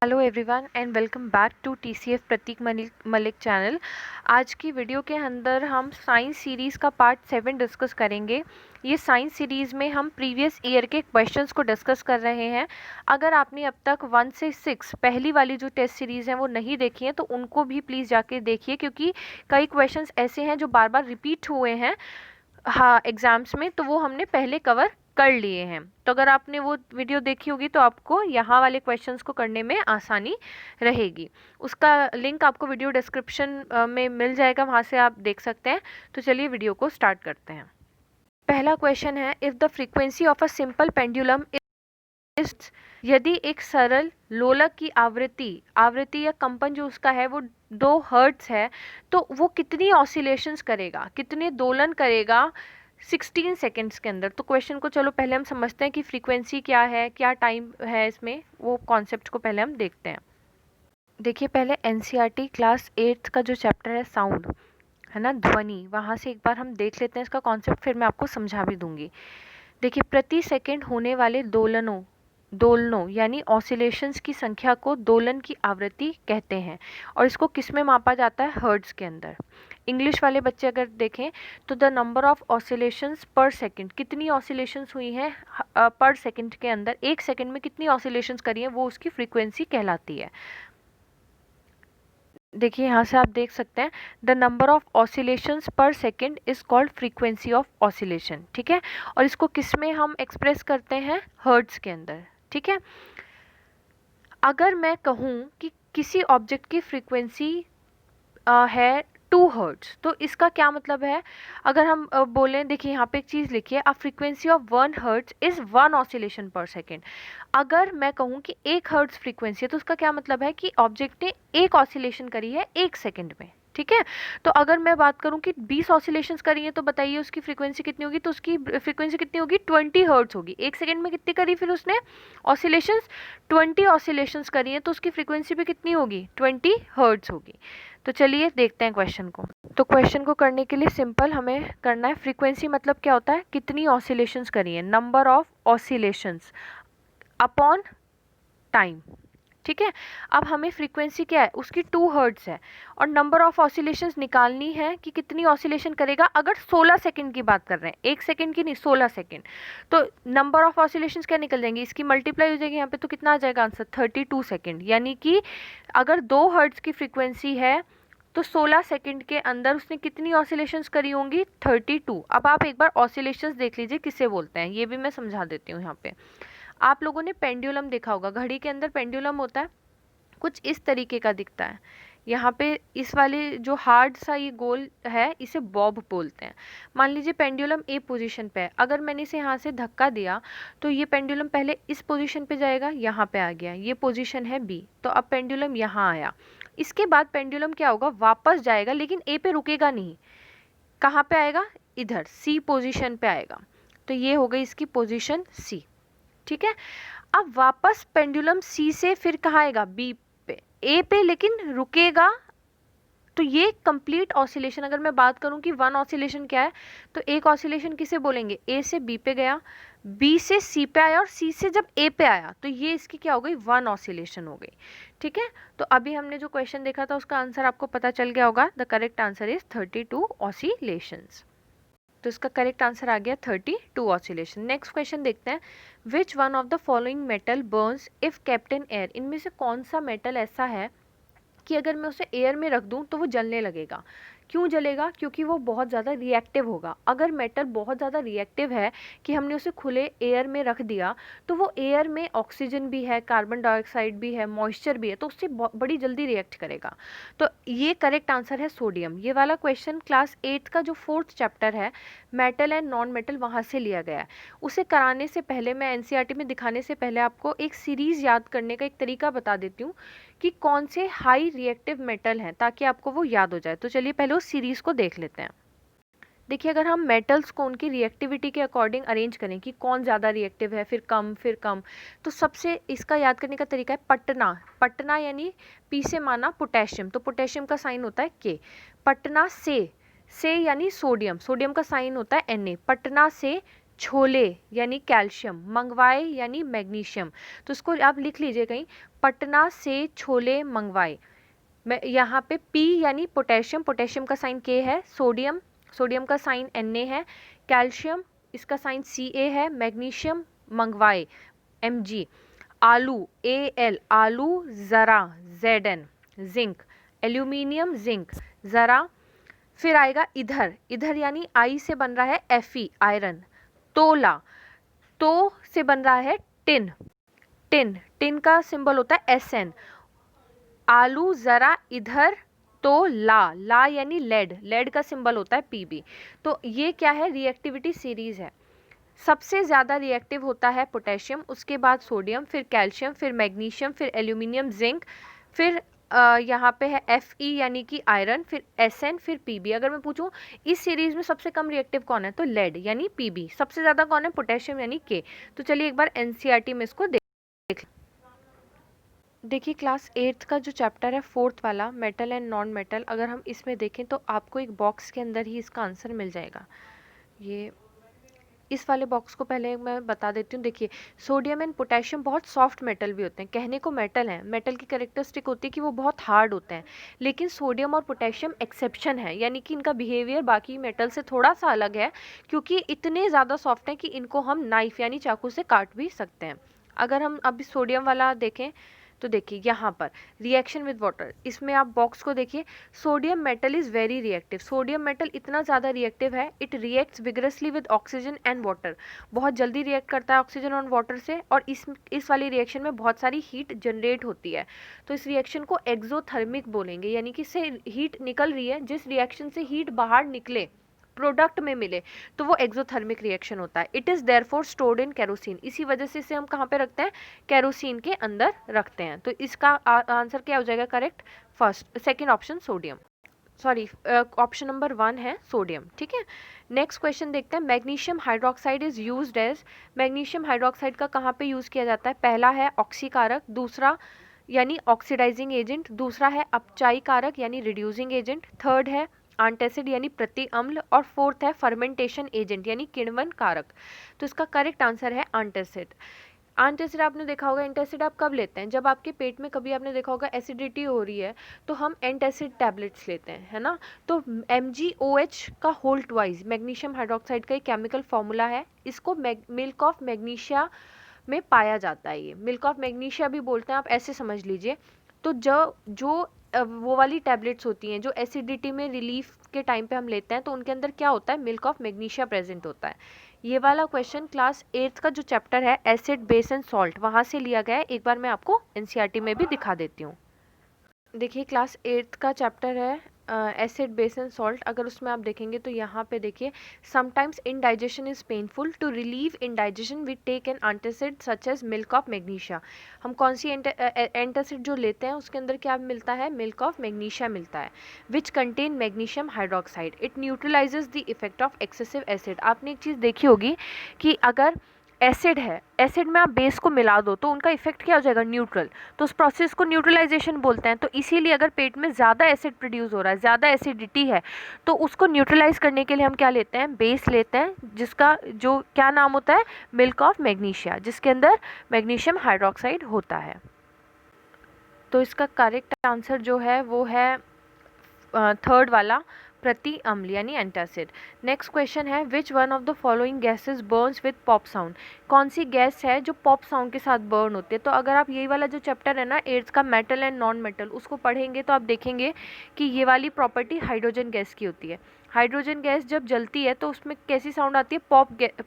Hello everyone and welcome back to TCF Prateek Malik channel. आज की video के अंदर हम साइंस सीरीज़ का पार्ट 7 डिस्कस करेंगे। ये साइंस सीरीज़ में हम प्रीवियस ईयर के क्वेश्चंस को डिस्कस कर रहे हैं। अगर आपने अब तक 1 से 6 पहली वाली जो टेस्ट सीरीज़ हैं वो नहीं देखी हैं तो उनको भी प्लीज़ जाके देखिए, क्योंकि कई क्वेश्चंस ऐसे हैं जो बार बार रिपीट हुए हैं हाँ एग्जाम्स में, तो वो हमने पहले कवर कर लिए हैं। तो अगर आपने वो वीडियो देखी होगी तो आपको यहाँ वाले क्वेश्चंस को करने में आसानी रहेगी। उसका लिंक आपको वीडियो डिस्क्रिप्शन में मिल जाएगा, वहाँ से आप देख सकते हैं। तो चलिए वीडियो को स्टार्ट करते हैं। पहला क्वेश्चन है, if the frequency of a simple pendulum is, यदि एक सरल लोलक की आवृत्ति या कंपन जो उसका है वो 2 हर्ट्ज है, तो वो कितनी ऑसिलेशंस करेगा, कितने दोलन करेगा 16 सेकेंड्स के अंदर। तो क्वेश्चन को चलो पहले हम समझते हैं कि फ्रीक्वेंसी क्या है, क्या टाइम है इसमें, वो कॉन्सेप्ट को पहले हम देखते हैं। देखिए, पहले एनसीईआरटी क्लास 8 का जो चैप्टर है साउंड है ना, ध्वनि, वहाँ से एक बार हम देख लेते हैं इसका कॉन्सेप्ट, फिर मैं आपको समझा भी दूंगी। देखिए, प्रति सेकंड होने वाले दोलनों यानी ऑसिलेशंस की संख्या को दोलन की आवृत्ति कहते हैं, और इसको किस में मापा जाता है, हर्ट्ज के अंदर। इंग्लिश वाले बच्चे अगर देखें तो द नंबर ऑफ ऑसिलेशंस पर सेकंड, कितनी ऑसिलेशंस हुई हैं पर सेकंड के अंदर, एक सेकंड में कितनी ऑसिलेशंस करी हैं, वो उसकी फ्रीक्वेंसी कहलाती है। देखिए, यहाँ से आप देख सकते हैं द नंबर ऑफ ऑसिलेशंस पर second is called frequency of oscillation, ठीक है। और इसको किस में हम एक्सप्रेस करते हैं, हर्ट्ज के अंदर, ठीक है। अगर मैं कहूँ कि किसी ऑब्जेक्ट की फ्रीक्वेंसी है 2 हर्ट्ज, तो इसका क्या मतलब है। अगर हम बोलें, देखिए यहाँ पे एक चीज़ लिखिए, a frequency of 1 hertz is 1 oscillation पर सेकेंड। अगर मैं कहूँ कि 1 हर्ट्ज फ्रीक्वेंसी है तो उसका क्या मतलब है कि ऑब्जेक्ट ने 1 ऑसिलेशन करी है 1 सेकेंड में, ठीक है। तो अगर मैं बात करूं कि 20 ऑसिलेशंस करी हैं तो बताइए उसकी फ्रीक्वेंसी कितनी होगी, तो उसकी फ्रीक्वेंसी कितनी होगी, 20 हर्ट्ज होगी। 1 सेकेंड में कितनी करी फिर उसने ऑसिलेशंस, 20 ऑसिलेशंस करी हैं, तो उसकी फ्रीक्वेंसी भी कितनी होगी, 20 हर्ट्ज होगी। तो चलिए देखते हैं क्वेश्चन को। तो क्वेश्चन को करने के लिए सिंपल हमें करना है, फ्रीक्वेंसी मतलब क्या होता है, कितनी ऑसिलेशंस करी हैं, number of oscillations upon time, ठीक है। अब हमें फ्रीक्वेंसी क्या है, उसकी 2 हर्ट्ज है, और नंबर ऑफ ऑसिलेशंस निकालनी है कि कितनी ऑसिलेशन करेगा। अगर 16 सेकंड की बात कर रहे हैं, 1 सेकंड की नहीं, 16 सेकंड, तो नंबर ऑफ ऑसिलेशंस क्या निकल जाएंगी, इसकी मल्टीप्लाई हो जाएगी यहाँ पे, तो कितना आ जाएगा आंसर, 32 सेकंड। यानी कि अगर 2 हर्ट्ज की फ्रीक्वेंसी है तो 16 सेकंड के अंदर उसने कितनी ऑसिलेशंस करी होंगी, 32। अब आप एक बार ऑसिलेशंस देख लीजिए किसे बोलते हैं, ये भी मैं समझा देती हूँ। यहाँ पे आप लोगों ने पेंडुलम देखा होगा, घड़ी के अंदर पेंडुलम होता है, कुछ इस तरीके का दिखता है। यहाँ पे इस वाले जो हार्ड सा ये गोल है, इसे बॉब बोलते हैं। मान लीजिए पेंडुलम ए पोजीशन पे है, अगर मैंने इसे यहाँ से धक्का दिया तो ये पेंडुलम पहले इस पोजीशन पे जाएगा, यहाँ पे आ गया, ये पोजीशन है बी, तो अब पेंडुलम यहाँ आया। इसके बाद पेंडुलम क्या होगा, वापस जाएगा, लेकिन ए पे रुकेगा नहीं, कहाँ पे आएगा, इधर सी पोजीशन पे आएगा। तो ये हो गई इसकी पोजीशन सी, ठीक है। अब वापस पेंडुलम सी से फिर कहाँ आएगा, बी पे, ए पे लेकिन रुकेगा। तो ये कंप्लीट ऑसिलेशन, अगर मैं बात करूं कि 1 ऑसिलेशन क्या है, तो एक ऑसिलेशन किसे बोलेंगे, ए से बी पे गया, बी से सी पे आया, और सी से जब ए पे आया, तो ये इसकी क्या हो गई, 1 ऑसिलेशन हो गई, ठीक है। तो अभी हमने जो क्वेश्चन देखा था उसका आंसर आपको पता चल गया होगा, the correct answer is 32 oscillations. तो इसका करेक्ट आंसर आ गया 32 ऑसिलेशन। नेक्स्ट क्वेश्चन देखते हैं, which one of the following metal Burns if kept in air, इनमें से कौन सा मेटल ऐसा है कि अगर मैं उसे एयर में रख दूं तो वो जलने लगेगा। क्यों जलेगा, क्योंकि वो बहुत ज़्यादा रिएक्टिव होगा। अगर मेटल बहुत ज़्यादा रिएक्टिव है कि हमने उसे खुले एयर में रख दिया, तो वो एयर में ऑक्सीजन भी है, कार्बन डाइऑक्साइड भी है, मॉइस्चर भी है, तो उससे बड़ी जल्दी रिएक्ट करेगा। तो ये करेक्ट आंसर है सोडियम। ये वाला क्वेश्चन क्लास 8 का जो 4th चैप्टर है, मेटल एंड नॉन मेटल, वहाँ से लिया गया है। उसे कराने से पहले, मैं एनसीईआरटी में दिखाने से पहले आपको एक सीरीज़ याद करने का एक तरीका बता देती हूँ कि कौन से हाई रिएक्टिव मेटल हैं, ताकि आपको वो याद हो जाए। तो चलिए पहले उस सीरीज़ को देख लेते हैं। देखिए, अगर हम मेटल्स को उनकी रिएक्टिविटी के अकॉर्डिंग अरेंज करें कि कौन ज़्यादा रिएक्टिव है, फिर कम, तो सबसे इसका याद करने का तरीका है पटना। पटना यानी पी से माना पोटेशियम, तो पोटेशियम का साइन होता है के। पटना से यानी सोडियम, सोडियम का साइन होता है Na। पटना से छोले यानी कैल्शियम, मंगवाए यानी मैग्नीशियम। तो इसको आप लिख लीजिए कहीं, पटना से छोले मंगवाए। मैं यहाँ पे P यानी पोटेशियम, पोटेशियम का साइन K है, सोडियम, सोडियम का साइन Na है, कैल्शियम इसका साइन Ca है, मैग्नीशियम मंगवाए Mg, आलू Al, आलू ज़रा Zn, जिंक एल्यूमिनियम जिंक ज़रा, फिर आएगा इधर, इधर यानी I से बन रहा है Fe आयरन, तोला, तो से बन रहा है टिन, टिन, टिन का सिंबल होता है Sn, आलू ज़रा इधर, तो ला, ला यानी लेड, लेड का सिंबल होता है Pb। तो ये क्या है, रिएक्टिविटी सीरीज है। सबसे ज़्यादा रिएक्टिव होता है पोटेशियम, उसके बाद सोडियम, फिर कैल्शियम, फिर मैग्नीशियम, फिर एल्यूमिनियम जिंक, फिर यहाँ पे है Fe यानी कि आयरन, फिर Sn, फिर Pb। अगर मैं पूछूं इस सीरीज में सबसे कम रिएक्टिव कौन है, तो लेड यानी Pb। सबसे ज़्यादा कौन है, पोटेशियम यानी K। तो चलिए एक बार NCERT में इसको देख। देखिए क्लास 8th का जो चैप्टर है 4th वाला, मेटल एंड नॉन मेटल, अगर हम इसमें देखें तो आपको एक बॉक्स के अंदर ही इसका आंसर मिल जाएगा। ये इस वाले बॉक्स को पहले मैं बता देती हूँ। देखिए सोडियम एंड पोटेशियम बहुत सॉफ्ट मेटल भी होते हैं, कहने को मेटल हैं, मेटल की कैरेक्टरिस्टिक होती है कि वो बहुत हार्ड होते हैं, लेकिन सोडियम और पोटेशियम एक्सेप्शन है, यानी कि इनका बिहेवियर बाकी मेटल से थोड़ा सा अलग है, क्योंकि इतने ज़्यादा सॉफ्ट हैं कि इनको हम नाइफ यानी चाकू से काट भी सकते हैं। अगर हम अभी सोडियम वाला देखें तो देखिए यहाँ पर रिएक्शन विद वाटर, इसमें आप बॉक्स को देखिए, sodium metal is very reactive, sodium metal इतना ज़्यादा रिएक्टिव है, it reacts vigorously with oxygen and water, बहुत जल्दी रिएक्ट करता है ऑक्सीजन और वाटर से, और इस वाली रिएक्शन में बहुत सारी हीट जनरेट होती है। तो इस रिएक्शन को एक्सोथर्मिक बोलेंगे, यानी कि इससे हीट निकल रही है, जिस रिएक्शन से हीट बाहर निकले प्रोडक्ट में मिले तो वो एक्सोथर्मिक रिएक्शन होता है। It is therefore stored in kerosene, इसी वजह से इसे हम कहाँ पे रखते हैं, केरोसिन के अंदर रखते हैं। तो इसका आंसर क्या हो जाएगा correct, first second option sodium, sorry option number 1 है सोडियम। ठीक है, नेक्स्ट क्वेश्चन देखते हैं। Magnesium hydroxide is used as, magnesium hydroxide का कहाँ पे यूज़ किया जाता है, पहला है ऑक्सीकारक, दूसरा यानी ऑक्सीडाइजिंग एजेंट, दूसरा है अपचाई कारक यानी रिड्यूसिंग एजेंट, थर्ड है एंटासिड यानी प्रति अम्ल, और फोर्थ है फर्मेंटेशन एजेंट यानी किण्वन कारक। तो इसका करेक्ट आंसर है एंटासिड। एंटासिड आपने देखा होगा, एंटासिड आप कब लेते हैं, जब आपके पेट में कभी आपने देखा होगा एसिडिटी हो रही है तो हम एंटासिड टैबलेट्स लेते हैं, है ना। तो MgOH का होल ट्वाइस मैग्नीशियम हाइड्रोक्साइड का एक केमिकल फॉर्मूला है, इसको मिल्क ऑफ मैग्नीशिया में पाया जाता है, ये मिल्क ऑफ मैग्नीशिया भी बोलते हैं, आप ऐसे समझ लीजिए। तो जो वो वाली टैबलेट्स होती हैं जो एसिडिटी में रिलीफ के टाइम पे हम लेते हैं, तो उनके अंदर क्या होता है, मिल्क ऑफ मैग्नीशिया प्रेजेंट होता है। ये वाला क्वेश्चन क्लास 8th का जो चैप्टर है एसिड बेस एंड सॉल्ट, वहाँ से लिया गया है, एक बार मैं आपको NCERT में भी दिखा देती हूँ। देखिए क्लास 8th का चैप्टर है एसिड बेस एंड सॉल्ट, अगर उसमें आप देखेंगे तो यहाँ पे देखिए, sometimes indigestion is painful, to relieve indigestion we take an antacid such as milk of magnesia. हम कौन सी एंटासिड जो लेते हैं उसके अंदर क्या मिलता है, मिल्क ऑफ मैग्नीशिया मिलता है, which contain magnesium hydroxide, it न्यूट्रलाइजेज the effect of excessive acid. आपने एक चीज़ देखी होगी कि अगर एसिड है, एसिड में आप बेस को मिला दो तो उनका इफेक्ट क्या हो जाएगा, न्यूट्रल, तो उस प्रोसेस को न्यूट्रलाइजेशन बोलते हैं। तो इसीलिए अगर पेट में ज़्यादा एसिड प्रोड्यूस हो रहा है, ज़्यादा एसिडिटी है, तो उसको न्यूट्रलाइज करने के लिए हम क्या लेते हैं, बेस लेते हैं, जिसका जो क्या नाम होता है, मिल्क ऑफ मैग्नीशिया, जिसके अंदर मैग्नीशियम हाइड्रोक्साइड होता है। तो इसका करेक्ट आंसर जो है वो है थर्ड वाला, प्रति अम्ल यानी एंटासिड। नेक्स्ट क्वेश्चन है, which one of the following gases Burns with pop sound, कौन सी गैस है जो पॉप साउंड के साथ बर्न होती है। तो अगर आप यही वाला जो चैप्टर है ना 8th का मेटल एंड नॉन मेटल, उसको पढ़ेंगे तो आप देखेंगे कि ये वाली प्रॉपर्टी हाइड्रोजन गैस की होती है। हाइड्रोजन गैस जब जलती है तो उसमें कैसी साउंड आती है,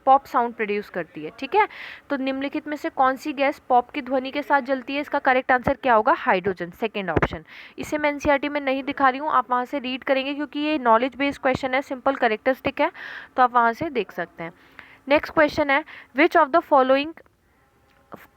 पॉप साउंड प्रोड्यूस करती है। ठीक है, तो निम्नलिखित में से कौन सी गैस पॉप की ध्वनि के साथ जलती है, इसका करेक्ट आंसर क्या होगा, हाइड्रोजन, सेकेंड ऑप्शन। इसे मैं NCERT में नहीं दिखा रही हूँ, आप वहाँ से रीड करेंगे, क्योंकि ये नॉलेज बेस्ड क्वेश्चन है, सिंपल करेक्टरिस्टिक है, तो आप वहाँ से देख सकते हैं। नेक्स्ट क्वेश्चन है, which of the following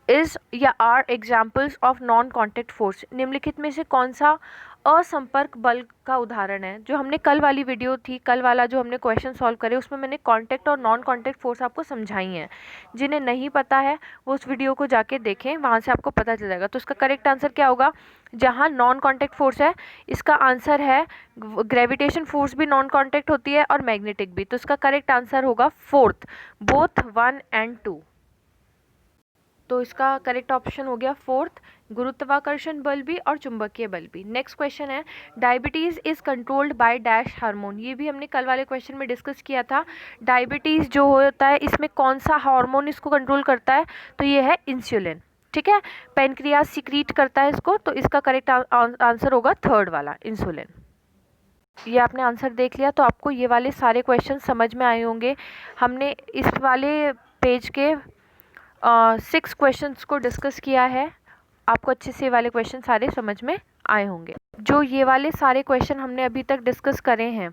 is या are examples of non contact force, निम्नलिखित में से कौन सा असंपर्क बल का उदाहरण है। जो हमने कल वाली वीडियो थी, कल वाला जो हमने क्वेश्चन सॉल्व करे, उसमें मैंने कॉन्टैक्ट और नॉन कॉन्टैक्ट फोर्स आपको समझाई हैं। जिन्हें नहीं पता है वो उस वीडियो को जाके देखें, वहाँ से आपको पता चल जाएगा। तो इसका करेक्ट आंसर क्या होगा? जहाँ नॉन कॉन्टैक्ट फोर्स है, इसका आंसर है ग्रेविटेशन फोर्स भी नॉन कॉन्टैक्ट होती है और मैग्नेटिक भी। तो इसका करेक्ट आंसर होगा फोर्थ, बोथ 1 and 2। तो इसका करेक्ट ऑप्शन हो गया फोर्थ, गुरुत्वाकर्षण बल भी और चुंबकीय बल भी। नेक्स्ट क्वेश्चन है, diabetes is controlled by dash hormone. ये भी हमने कल वाले क्वेश्चन में डिस्कस किया था। डायबिटीज़ जो होता है, इसमें कौन सा हार्मोन इसको कंट्रोल करता है? तो ये है इंसुलिन। ठीक है, पेनक्रियास सिक्रीट करता है इसको। तो इसका करेक्ट आंसर होगा थर्ड वाला, इंसुलिन। ये आपने आंसर देख लिया तो आपको ये वाले सारे क्वेश्चन समझ में आए होंगे। हमने इस वाले पेज के 6 क्वेश्चंस को डिस्कस किया है। आपको अच्छे से वाले क्वेश्चन सारे समझ में आए होंगे। जो ये वाले सारे क्वेश्चन हमने अभी तक डिस्कस करे हैं,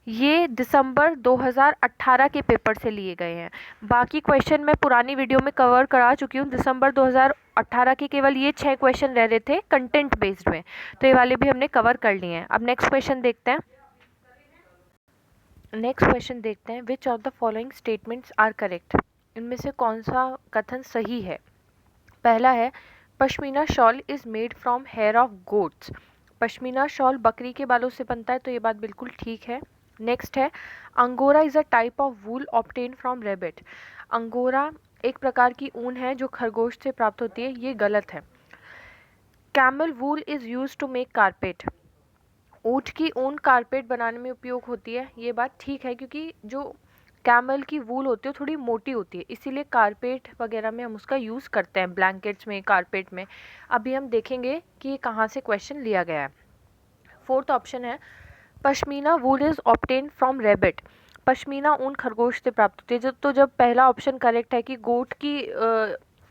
ये दिसंबर 2018 के पेपर से लिए गए हैं। बाकी क्वेश्चन मैं पुरानी वीडियो में कवर करा चुकी हूँ। दिसंबर 2018 के केवल ये 6 क्वेश्चन रह रहे थे कंटेंट बेस्ड में, तो ये वाले भी हमने कवर कर लिए हैं। अब नेक्स्ट क्वेश्चन देखते हैं। Which of the following statements are correct. इनमें से कौन सा कथन सही है? पहला है, pashmina shawl is made from hair of goats. Pashmina shawl बकरी के बालों से बनता है, तो ये बात बिल्कुल ठीक है। नेक्स्ट है, angora is a type of wool obtain from rebate. Angora एक प्रकार की ऊन है जो खरगोश से प्राप्त होती है, ये गलत है। Camel wool is use to make carpet. ऊँट की ऊन कारपेट बनाने में उपयोग होती है, ये बात ठीक है, क्योंकि जो कैमल की वूल होती है थोड़ी मोटी होती है, इसीलिए कारपेट वगैरह में हम उसका यूज़ करते हैं, ब्लैंकेट्स में, कारपेट में। अभी हम देखेंगे कि कहाँ से क्वेश्चन लिया गया है। फोर्थ ऑप्शन है, pashmina wool is obtain from rebate. Pashmina ऊन खरगोश से प्राप्त होती है। तो जब पहला ऑप्शन करेक्ट है कि गोट की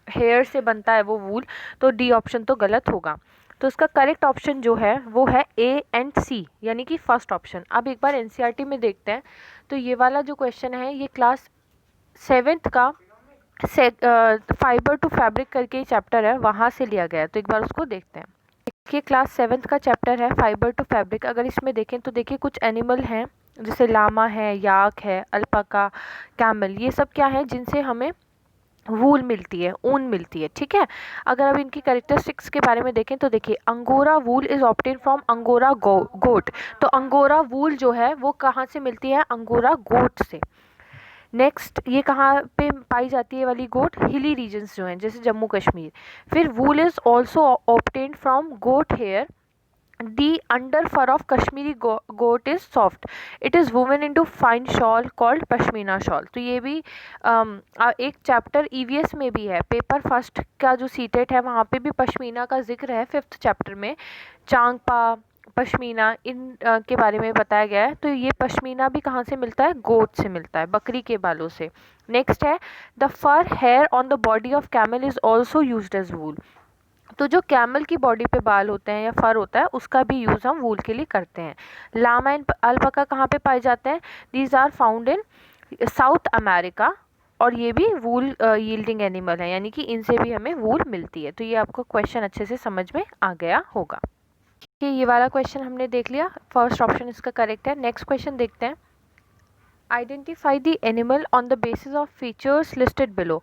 हेयर से बनता है वो वूल, तो डी ऑप्शन तो गलत होगा। तो इसका करेक्ट ऑप्शन जो है वो है ए एंड सी, यानी कि फर्स्ट ऑप्शन। अब एक बार एनसीईआरटी में देखते हैं। तो ये वाला जो क्वेश्चन है, ये क्लास 7th का फाइबर टू फैब्रिक करके चैप्टर है, वहाँ से लिया गया है। तो एक बार उसको देखते हैं। देखिए, क्लास 7th का चैप्टर है फाइबर टू फैब्रिक। अगर इसमें देखें तो देखिए कुछ एनिमल हैं, जैसे लामा है, याक है, अल्पाका, कैमल, ये सब क्या है जिनसे हमें वूल मिलती है, ऊन मिलती है। ठीक है, अगर अब इनकी कैरेक्टरिस्टिक्स के बारे में देखें तो देखिए, angora wool is obtain from angora goat. तो अंगोरा वूल जो है वो कहाँ से मिलती है? अंगोरा गोट से। नेक्स्ट, ये कहाँ पे पाई जाती है वाली गोट? हिली रीजन्स जो हैं, जैसे जम्मू कश्मीर। फिर wool is also obtain from goat hair. The under fur of Kashmiri goat is soft. It is woven into fine shawl called pashmina shawl. तो ये भी एक चैप्टर ईवीएस में भी है, पेपर फर्स्ट का जो सीटेट है वहाँ पे भी पश्मीना का जिक्र है 5th चैप्टर में। चांगपा, पश्मीना, इन के बारे में बताया गया है। तो ये पश्मीना भी कहाँ से मिलता है? गोट से मिलता है, बकरी के बालों से। नेक्स्ट है, the fur hair on the body of camel is also used as wool. तो जो कैमल की बॉडी पे बाल होते हैं या फर होता है, उसका भी यूज़ हम वूल के लिए करते हैं। लामा एंड अल्पाका कहाँ पे पाए जाते हैं? These are found in South America, और ये भी वूल यील्डिंग एनिमल है, यानी कि इनसे भी हमें वूल मिलती है। तो ये आपको क्वेश्चन अच्छे से समझ में आ गया होगा कि ये वाला क्वेश्चन हमने देख लिया, फर्स्ट ऑप्शन इसका करेक्ट है। नेक्स्ट क्वेश्चन देखते हैं। Identify the animal on the basis of features listed below.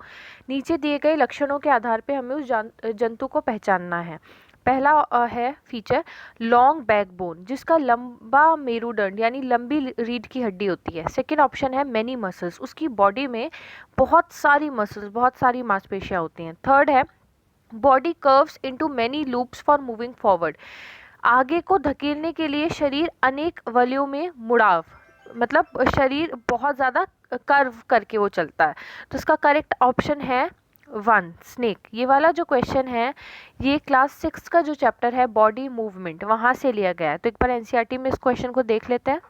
नीचे दिए गए लक्षणों के आधार पे हमें उस जंतु को पहचानना है। पहला है फीचर लॉन्ग बैकबोन, जिसका लंबा मेरुदंड यानी लंबी रीढ़ की हड्डी होती है। सेकेंड ऑप्शन है मैनी मसल्स, उसकी बॉडी में बहुत सारी मसल्स, बहुत सारी मांसपेशियाँ होती हैं। थर्ड है body curves into many loops for moving forward, आगे को धकेलने के लिए शरीर अनेक वलयों में मुड़ाव, मतलब शरीर बहुत ज़्यादा कर्व करके वो चलता है। तो इसका करेक्ट ऑप्शन है 1 स्नेक। ये वाला जो क्वेश्चन है ये क्लास 6 का जो चैप्टर है बॉडी मूवमेंट, वहाँ से लिया गया है। तो एक बार एनसीईआरटी में इस क्वेश्चन को देख लेते हैं।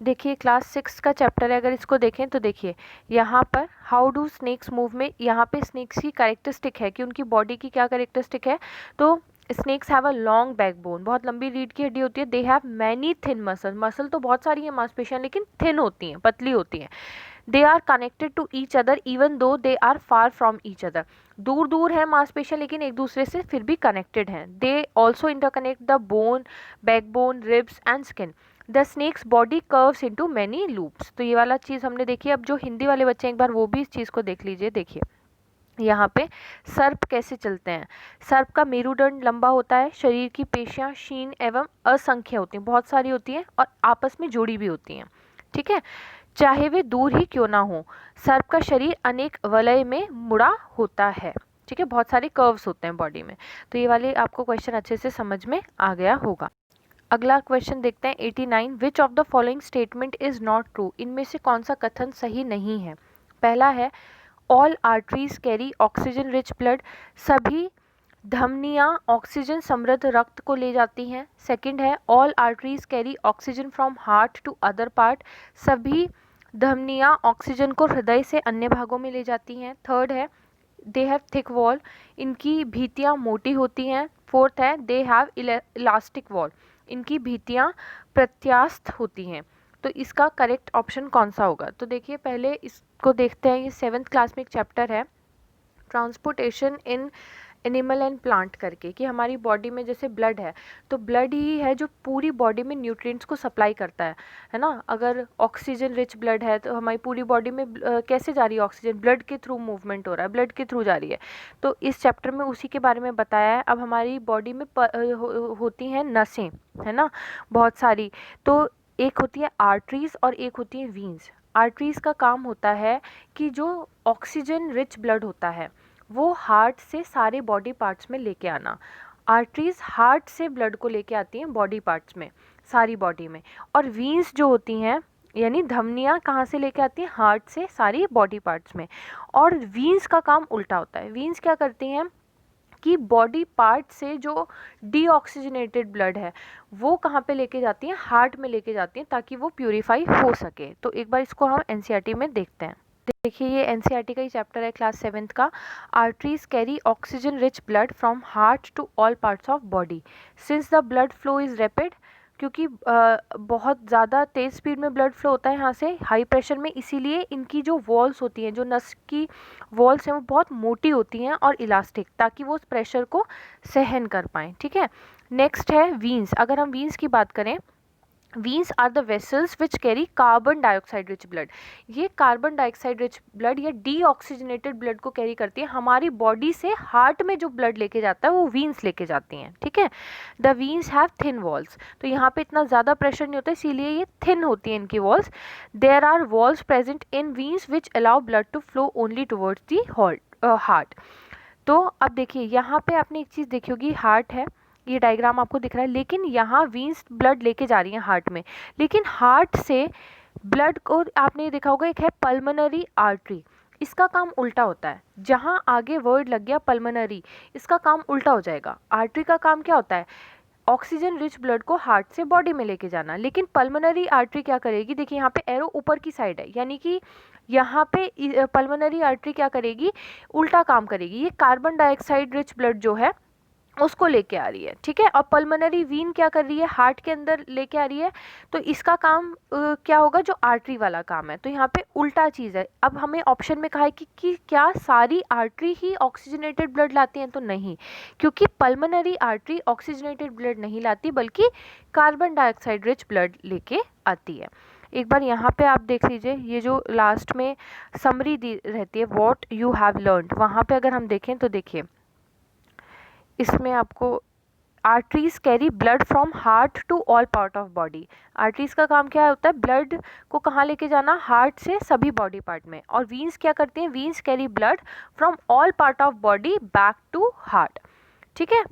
देखिए, क्लास 6 का चैप्टर है, अगर इसको देखें तो देखिए यहाँ पर हाउ डू स्नेक्स मूव में यहाँ पे स्नेक्स की कैरेक्टरिस्टिक है कि उनकी बॉडी की क्या कैरेक्टरिस्टिक है। तो snakes have a long backbone, बहुत लंबी रीढ़ की हड्डी होती है। They have many thin muscle, muscle तो बहुत सारी है मांसपेशियाँ, लेकिन थिन होती हैं, पतली होती हैं। They are connected to each other even though they are far from each other, दूर दूर है मांसपेशियां लेकिन एक दूसरे से फिर भी कनेक्टेड हैं. They also interconnect the bone, backbone, ribs and skin. The snake's body curves into many loops. तो ये वाला चीज़ हमने देखी. अब जो हिंदी वाले बच्चे एक बार वो भी इस चीज़ को देख लीजिए. देखिए यहाँ पे सर्प कैसे चलते हैं. सर्प का मेरुदंड लंबा होता है, शरीर की पेशियां क्षीण एवं असंख्य होती हैं, बहुत सारी होती हैं और आपस में जुड़ी भी होती हैं. ठीक है, चाहे वे दूर ही क्यों ना हो. सर्प का शरीर अनेक वलय में मुड़ा होता है. ठीक है, बहुत सारे कर्व्स होते हैं बॉडी में. तो ये वाले आपको क्वेश्चन अच्छे से समझ में आ गया होगा. अगला क्वेश्चन देखते हैं 89. विच of the following statement is not true. इनमें से कौन सा कथन सही नहीं है. पहला है all arteries carry oxygen rich blood. सभी धमनियाँ ऑक्सीजन समृद्ध रक्त को ले जाती हैं. सेकंड है all arteries carry oxygen from heart to other part. सभी धमनियाँ ऑक्सीजन को हृदय से अन्य भागों में ले जाती हैं. थर्ड है दे हैव थिक वॉल. इनकी भित्तियाँ मोटी होती हैं. फोर्थ है दे हैव इलास्टिक वॉल. इनकी भित्तियाँ प्रत्यास्थ होती हैं. तो इसका करेक्ट ऑप्शन कौन सा होगा. तो देखिए पहले इसको देखते हैं. ये 7th क्लास में एक चैप्टर है transportation in animal and plant करके, कि हमारी बॉडी में जैसे ब्लड है तो ब्लड ही है जो पूरी बॉडी में न्यूट्रिएंट्स को सप्लाई करता है ना. अगर ऑक्सीजन रिच ब्लड है तो हमारी पूरी बॉडी में कैसे जा रही है ऑक्सीजन, ब्लड के थ्रू मूवमेंट हो रहा है, ब्लड के थ्रू जा रही है. तो इस चैप्टर में उसी के बारे में बताया है. अब हमारी बॉडी में होती हैं नसें, है ना, बहुत सारी. तो एक होती है आर्टरीज और एक होती है वीन्स. आर्टरीज का काम होता है कि जो ऑक्सीजन रिच ब्लड होता है वो हार्ट से सारे बॉडी पार्ट्स में लेके आना. आर्टरीज हार्ट से ब्लड को लेके आती हैं बॉडी पार्ट्स में, सारी बॉडी में. और वीन्स जो होती हैं यानी धमनियाँ कहाँ से लेके आती हैं, हार्ट से सारी बॉडी पार्ट्स में. और वीन्स का काम उल्टा होता है. वीन्स क्या करती हैं कि बॉडी पार्ट से जो डीऑक्सीजनेटेड ब्लड है वो कहाँ पे लेके जाती हैं, हार्ट में लेके जाती हैं ताकि वो प्यूरिफाई हो सके. तो एक बार इसको हम एनसीईआरटी में देखते हैं. देखिए ये एनसीईआरटी का ही चैप्टर है क्लास 7th का. Arteries carry oxygen rich blood from heart to all parts of body since the blood flow is rapid. क्योंकि बहुत ज़्यादा तेज़ स्पीड में ब्लड फ्लो होता है यहाँ से हाई प्रेशर में, इसीलिए इनकी जो वॉल्स होती हैं, जो नस की वॉल्स हैं वो बहुत मोटी होती हैं और इलास्टिक, ताकि वो उस प्रेशर को सहन कर पाएँ. ठीक है, नेक्स्ट है वीन्स. अगर हम वीन्स की बात करें, veins are the vessels which carry carbon dioxide rich blood. ये कार्बन डाइऑक्साइड रिच ब्लड या डीऑक्सीजनेटेड ब्लड को कैरी करती है. हमारी बॉडी से हार्ट में जो ब्लड लेके जाता है वो वीन्स लेके जाती हैं. ठीक है, the veins have thin walls. तो यहाँ पे इतना ज़्यादा प्रेशर नहीं होता इसीलिए ये थिन होती हैं इनकी walls. There are walls present in veins which allow blood to flow only towards the heart. तो अब देखिए यहाँ पे आपने एक चीज़ देखी होगी, हार्ट है, ये डायग्राम आपको दिख रहा है, लेकिन यहाँ वीन्स ब्लड लेके जा रही हैं हार्ट में. लेकिन हार्ट से ब्लड को आपने देखा होगा एक है पल्मोनरी आर्टरी. इसका काम उल्टा होता है. जहाँ आगे वर्ड लग गया पल्मोनरी, इसका काम उल्टा हो जाएगा. आर्टरी का काम क्या होता है, ऑक्सीजन रिच ब्लड को हार्ट से बॉडी में लेके जाना. लेकिन पल्मोनरी आर्टरी क्या करेगी, देखिए यहाँ पे एरो ऊपर की साइड है, यानी कि यहाँ पे पल्मोनरी आर्टरी क्या करेगी, उल्टा काम करेगी. ये कार्बन डाइऑक्साइड रिच ब्लड जो है उसको लेके आ रही है. ठीक है, और पल्मोनरी वीन क्या कर रही है, हार्ट के अंदर लेके आ रही है. तो इसका काम क्या होगा, जो आर्टरी वाला काम है. तो यहाँ पे उल्टा चीज़ है. अब हमें ऑप्शन में कहा है कि क्या सारी आर्टरी ही ऑक्सीजनेटेड ब्लड लाती हैं, तो नहीं, क्योंकि पल्मोनरी आर्टरी ऑक्सीजनेटेड ब्लड नहीं लाती बल्कि कार्बन डाइऑक्साइड रिच ब्लड लेके आती है. एक बार यहाँ पे आप देख लीजिए, ये जो लास्ट में समरी दी रहती है व्हाट यू हैव लर्नड, वहाँ पे अगर हम देखें तो देखिए इसमें आपको arteries carry blood from heart to all part of body. Arteries का काम क्या होता है, ब्लड को कहाँ लेके जाना, हार्ट से सभी बॉडी पार्ट में. और वीन्स क्या करती हैं, veins carry blood from all part of body back to heart. ठीक है,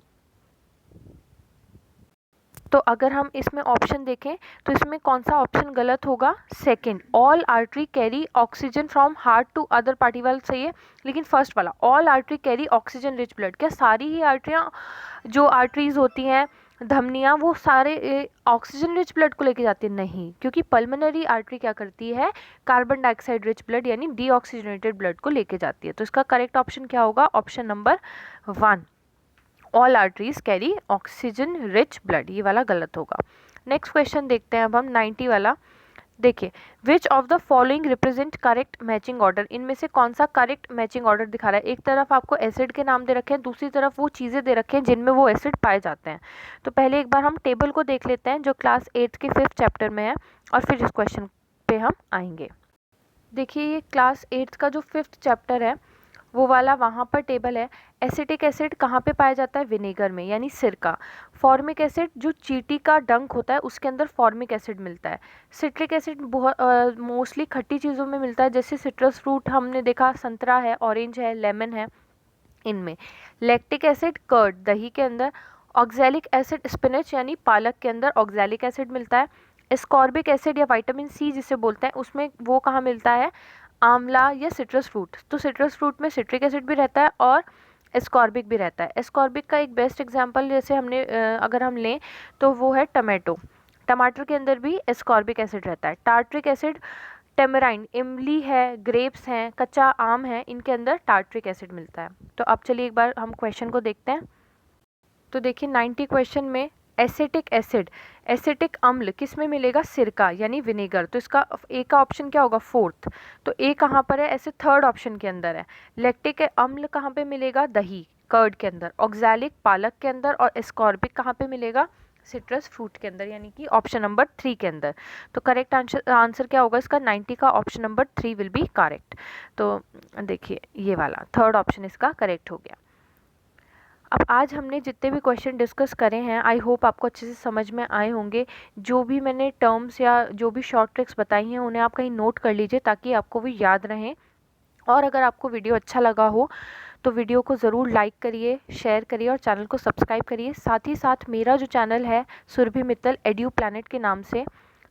तो अगर हम इसमें ऑप्शन देखें तो इसमें कौन सा ऑप्शन गलत होगा, second, all artery carry oxygen from heart to other party वाला सही है. लेकिन फर्स्ट वाला all artery carry oxygen rich blood, क्या सारी ही आर्टरियाँ जो आर्टरीज होती हैं, धमनियाँ, वो सारे ऑक्सीजन रिच ब्लड को लेके जाती है, नहीं, क्योंकि पल्मोनरी आर्टरी क्या करती है, कार्बन डाइऑक्साइड रिच ब्लड यानी डीऑक्सीजनेटेड ब्लड को लेके जाती है. तो इसका करेक्ट ऑप्शन क्या होगा, option number 1, all arteries carry oxygen rich blood, ये वाला गलत होगा. नेक्स्ट क्वेश्चन देखते हैं अब हम 90 वाला. देखिए, विच of the following represent correct matching order, इनमें से कौन सा करेक्ट मैचिंग ऑर्डर दिखा रहा है। एक तरफ आपको एसिड के नाम दे रखे हैं, दूसरी तरफ वो चीज़ें दे रखे हैं जिनमें वो एसिड पाए जाते हैं। तो पहले एक बार हम टेबल को देख लेते हैं जो क्लास 8 के 5th चैप्टर में है, और फिर इस क्वेश्चन पे हम आएंगे। देखिए, ये क्लास 8 का जो 5th चैप्टर है वो वाला, वहाँ पर टेबल है। एसिटिक एसिड कहाँ पे पाया जाता है, विनेगर में, यानी सिरका। फॉर्मिक एसिड जो चींटी का डंक होता है उसके अंदर फॉर्मिक एसिड मिलता है। सिट्रिक एसिड बहुत मोस्टली खट्टी चीज़ों में मिलता है, जैसे सिट्रस फ्रूट हमने देखा, संतरा है, ऑरेंज है, लेमन है, इनमें। लैक्टिक एसिड कर्ड, दही के अंदर। ऑक्सैलिक एसिड स्पिनच यानी पालक के अंदर ऑक्सैलिक एसिड मिलता है। एस्कॉर्बिक एसिड या विटामिन सी जिसे बोलते हैं, उसमें वो कहाँ मिलता है, आंवला या सिट्रस फ्रूट। तो सिट्रस फ्रूट में सिट्रिक एसिड भी रहता है और एस्कॉर्बिक भी रहता है। एस्कॉर्बिक का एक बेस्ट एग्जांपल जैसे हमने अगर हम लें तो वो है टमाटो। टमाटर के अंदर भी एस्कॉर्बिक एसिड रहता है। टार्ट्रिक एसिड टेमराइन, इमली है, ग्रेप्स हैं, कच्चा आम है, इनके अंदर टार्ट्रिक एसिड मिलता है। तो अब चलिए एक बार हम क्वेश्चन को देखते हैं। तो देखिए 90 क्वेश्चन में एसिटिक एसिड, एसिटिक अम्ल किस में मिलेगा, सिरका यानी विनेगर। तो इसका ए का ऑप्शन क्या होगा, 4th। तो ए कहाँ पर है, ऐसे 3rd ऑप्शन के अंदर है। लैक्टिक अम्ल कहाँ पे मिलेगा, दही कर्ड के अंदर। ऑक्सैलिक पालक के अंदर। और एस्कॉर्बिक कहाँ पे मिलेगा, सिट्रस फ्रूट के अंदर, यानी कि ऑप्शन नंबर 3 के अंदर। तो करेक्ट आंसर क्या होगा इसका, 90 का option number 3 will be correct. तो देखिए ये वाला 3rd ऑप्शन इसका करेक्ट हो गया। अब आज हमने जितने भी क्वेश्चन डिस्कस करे हैं, आई होप आपको अच्छे से समझ में आए होंगे। जो भी मैंने टर्म्स या जो भी शॉर्ट ट्रिक्स बताई हैं उन्हें आप कहीं नोट कर लीजिए ताकि आपको भी याद रहें। और अगर आपको वीडियो अच्छा लगा हो तो वीडियो को ज़रूर लाइक करिए, शेयर करिए और चैनल को सब्सक्राइब करिए। साथ ही साथ मेरा जो चैनल है सुरभि मित्तल एड्यू प्लैनेट के नाम से,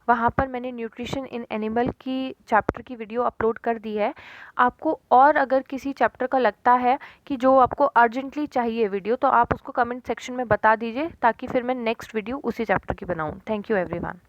वहाँ पर मैंने न्यूट्रिशन इन एनिमल की चैप्टर की वीडियो अपलोड कर दी है। आपको और अगर किसी चैप्टर का लगता है कि जो आपको अर्जेंटली चाहिए वीडियो, तो आप उसको कमेंट सेक्शन में बता दीजिए ताकि फिर मैं नेक्स्ट वीडियो उसी चैप्टर की बनाऊँ। Thank you everyone.